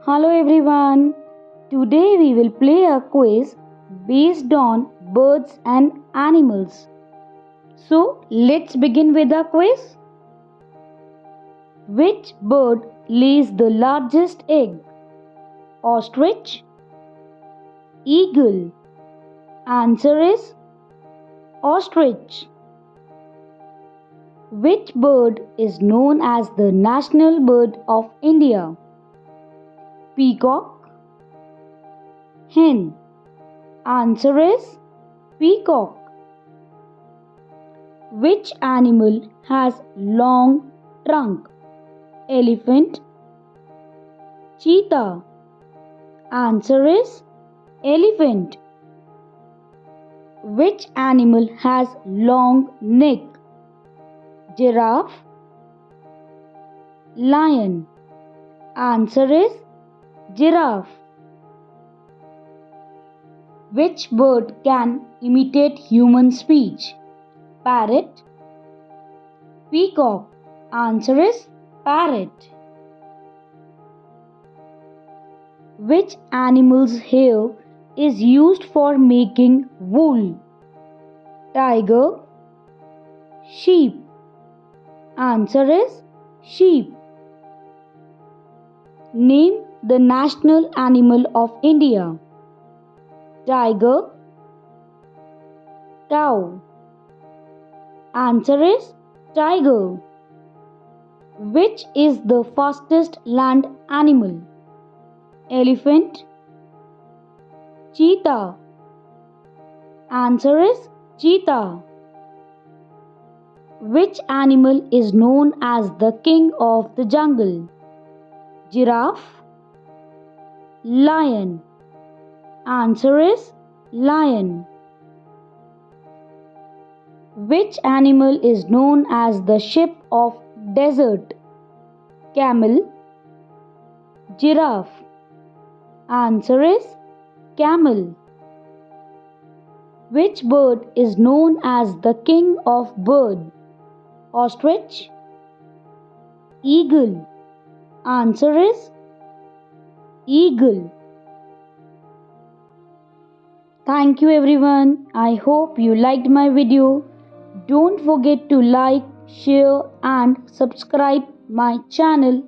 Hello everyone. Today we will play a quiz based on birds and animals. So let's begin with the quiz. Which bird lays the largest egg? Ostrich? Eagle? Answer is ostrich. Which bird is known as the national bird of India? Peacock? Hen? Answer is peacock. Which animal has long trunk? Elephant? Cheetah? Answer is elephant. Which animal has long neck? Giraffe? Lion? Answer is giraffe. Which bird can imitate human speech? Parrot? Peacock? Answer is parrot. Which animal's hair is used for making wool? Tiger? Sheep? Answer is sheep. Name the national animal of India. Tiger? Cow? Answer is tiger. Which is the fastest land animal? Elephant? Cheetah? Answer is cheetah. Which animal is known as the king of the jungle? Giraffe? Lion? Answer is lion. Which animal is known as the sheep of desert? Camel? Giraffe? Answer is camel. Which bird is known as the king of bird? Ostrich? Eagle? Answer is eagle. Thank you everyone. I hope you liked my video. Don't forget to like, share and subscribe my channel.